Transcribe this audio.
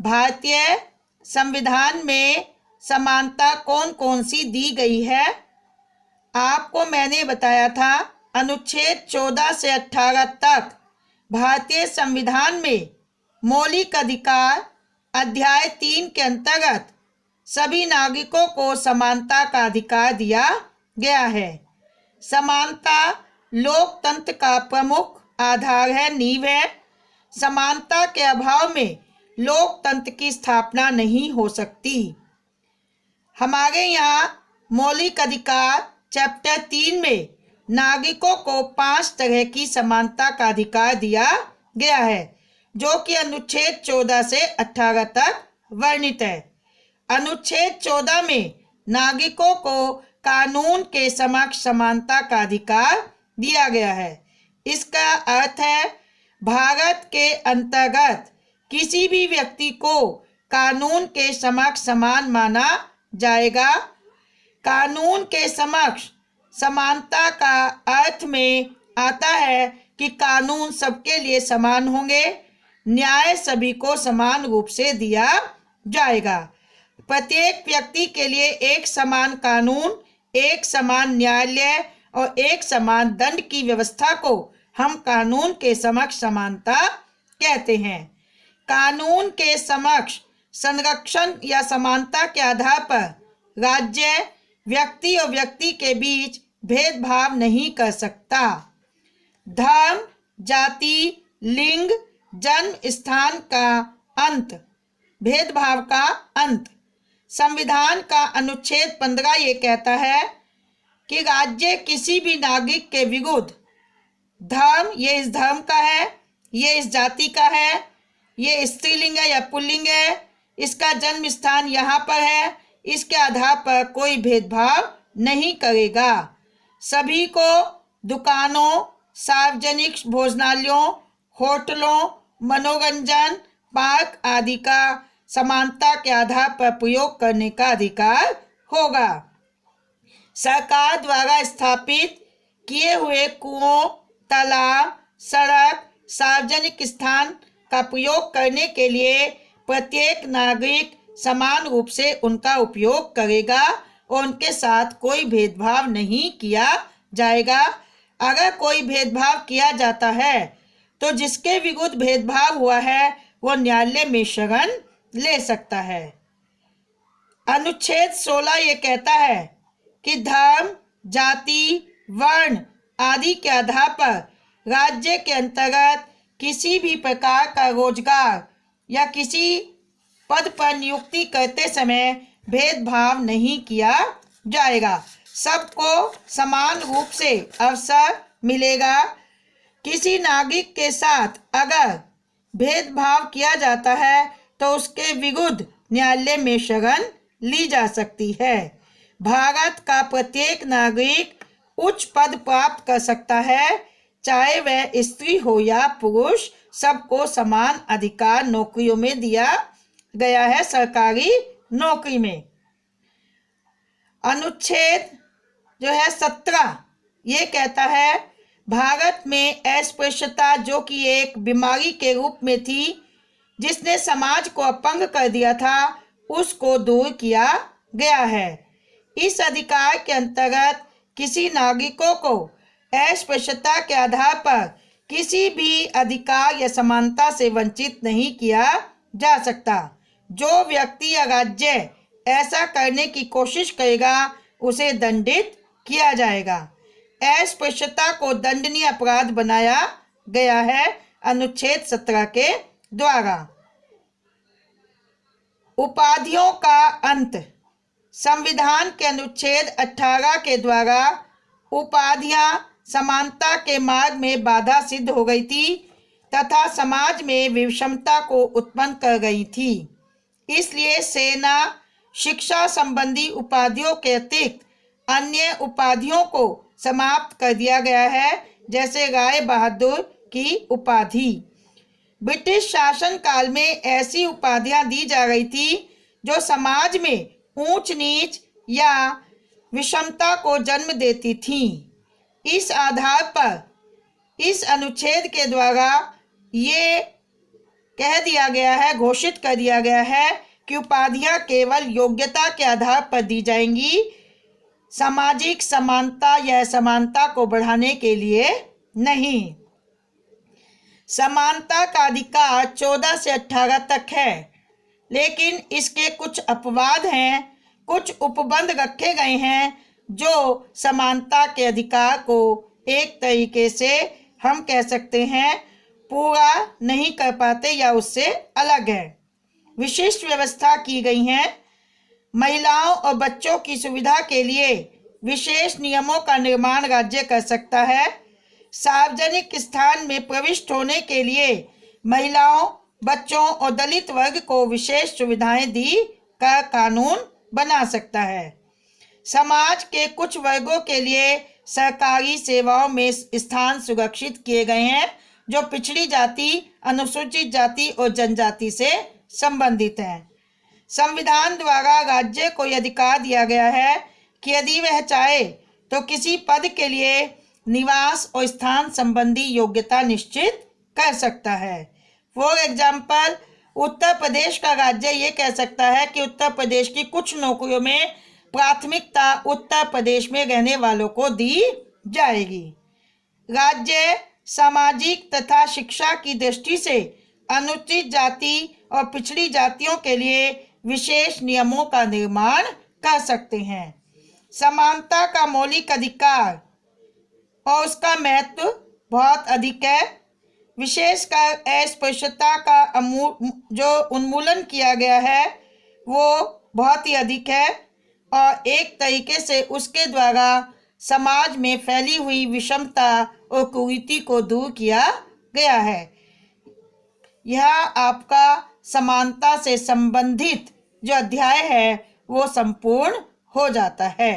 भारतीय संविधान में समानता कौन कौन सी दी गई है? आपको मैंने बताया था अनुच्छेद 14 से 18 तक भारतीय संविधान में मौलिक अधिकार अध्याय 3 के अंतर्गत सभी नागरिकों को समानता का अधिकार दिया गया है। समानता लोकतंत्र का प्रमुख आधार है, नींव है। समानता के अभाव में लोकतंत्र की स्थापना नहीं हो सकती। हमारे यहाँ मौलिक अधिकार चैप्टर 3 में नागरिकों को 5 तरह की समानता का अधिकार दिया गया है, जो कि अनुच्छेद 14 से 18 तक वर्णित है। अनुच्छेद 14 में नागरिकों को कानून के समक्ष समानता का अधिकार दिया गया है। इसका अर्थ है भारत के अंतर्गत किसी भी व्यक्ति को कानून के समक्ष समान माना जाएगा। कानून के समक्ष समानता का अर्थ में आता है कि कानून सबके लिए समान होंगे, न्याय सभी को समान रूप से दिया जाएगा। प्रत्येक व्यक्ति के लिए एक समान कानून, एक समान न्यायालय और एक समान दंड की व्यवस्था को हम कानून के समक्ष समानता कहते हैं। कानून के समक्ष संरक्षण या समानता के आधार पर राज्य व्यक्ति और व्यक्ति के बीच भेदभाव नहीं कर सकता। धर्म, जाति, लिंग, जन्म स्थान का अंत, भेदभाव का अंत। संविधान का अनुच्छेद 15 ये कहता है कि राज्य किसी भी नागरिक के विरुद्ध धर्म, ये इस धर्म का है, ये इस जाति का है, ये स्त्रीलिंग है या पुल्लिंग है, इसका जन्म स्थान यहाँ पर है, इसके आधार पर कोई भेदभाव नहीं करेगा। सभी को दुकानों, सार्वजनिक भोजनालयों, होटलों, मनोरंजन पार्क आदि का समानता के आधार पर प्रयोग करने का अधिकार होगा। सरकार द्वारा स्थापित किए हुए कुओं, तालाब, सड़क, सार्वजनिक स्थान का प्रयोग करने के लिए प्रत्येक नागरिक समान रूप से उनका उपयोग करेगा और उनके साथ कोई भेदभाव नहीं किया जाएगा। अगर कोई भेदभाव किया जाता है तो जिसके विरुद्ध भेदभाव हुआ है वो न्यायालय में शरण ले सकता है। अनुच्छेद 16 ये कहता है कि धर्म, जाति, वर्ण आदि के आधार पर राज्य के अंतर्गत किसी भी प्रकार का रोजगार या किसी पद पर नियुक्ति करते समय भेदभाव नहीं किया जाएगा। सबको समान रूप से अवसर मिलेगा। किसी नागरिक के साथ अगर भेदभाव किया जाता है तो उसके विरुद्ध न्यायालय में शरण ली जा सकती है। भारत का प्रत्येक नागरिक उच्च पद प्राप्त कर सकता है, चाहे वह स्त्री हो या पुरुष। सबको समान अधिकार नौकरियों में दिया गया है, सरकारी नौकरी में। अनुच्छेद जो है 17 ये कहता है भारत में अस्पृश्यता, जो कि एक बीमारी के रूप में थी जिसने समाज को अपंग कर दिया था, उसको दूर किया गया है। इस अधिकार के अंतर्गत किसी नागरिकों को अस्पृश्यता के आधार पर किसी भी अधिकार या समानता से वंचित नहीं किया जा सकता। जो व्यक्ति या राज्य ऐसा करने की कोशिश करेगा उसे दंडित किया जाएगा। अस्पृश्यता को दंडनीय अपराध बनाया गया है अनुच्छेद 17 के द्वारा। उपाधियों का अंत। संविधान के अनुच्छेद 18 के द्वारा उपाधियां समानता के मार्ग में बाधा सिद्ध हो गई थी तथा समाज में विषमता को उत्पन्न कर गई थी। इसलिए सेना, शिक्षा संबंधी उपाधियों के अतिरिक्त अन्य उपाधियों को समाप्त कर दिया गया है, जैसे राय बहादुर की उपाधि। ब्रिटिश शासन काल में ऐसी उपाधियां दी जा रही थी जो समाज में ऊंच नीच या विषमता को जन्म देती थीं। इस आधार पर इस अनुच्छेद के द्वारा ये कह दिया गया है, घोषित कर दिया गया है कि उपाधियां केवल योग्यता के आधार पर दी जाएंगी, सामाजिक समानता या समानता को बढ़ाने के लिए नहीं। समानता का अधिकार 14 से 18 तक है, लेकिन इसके कुछ अपवाद हैं, कुछ उपबंध रखे गए हैं जो समानता के अधिकार को एक तरीके से हम कह सकते हैं पूरा नहीं कर पाते या उससे अलग है। विशिष्ट व्यवस्था की गई है। महिलाओं और बच्चों की सुविधा के लिए विशेष नियमों का निर्माण राज्य कर सकता है। सार्वजनिक स्थान में प्रविष्ट होने के लिए महिलाओं, बच्चों और दलित वर्ग को विशेष सुविधाएं दी का कानून बना सकता है। समाज के कुछ वर्गों के लिए सरकारी सेवाओं में स्थान सुरक्षित किए गए हैं जो पिछड़ी जाति, अनुसूचित जाति और जनजाति से संबंधित हैं। संविधान द्वारा राज्य को यह अधिकार दिया गया है कि यदि वह चाहे तो किसी पद के लिए निवास और स्थान संबंधी योग्यता निश्चित कर सकता है। फॉर एग्जाम्पल, उत्तर प्रदेश का राज्य ये कह सकता है कि उत्तर प्रदेश की कुछ नौकरियों में प्राथमिकता उत्तर प्रदेश में रहने वालों को दी जाएगी। राज्य सामाजिक तथा शिक्षा की दृष्टि से अनुचित जाति और पिछड़ी जातियों के लिए विशेष नियमों का निर्माण कर सकते हैं। समानता का मौलिक अधिकार और उसका महत्व बहुत अधिक है। विशेषकर अस्पृश्यता का जो उन्मूलन किया गया है वो बहुत ही अधिक है और एक तरीके से उसके द्वारा समाज में फैली हुई विषमता और कुरीति को दूर किया गया है। यह आपका समानता से संबंधित जो अध्याय है वो संपूर्ण हो जाता है।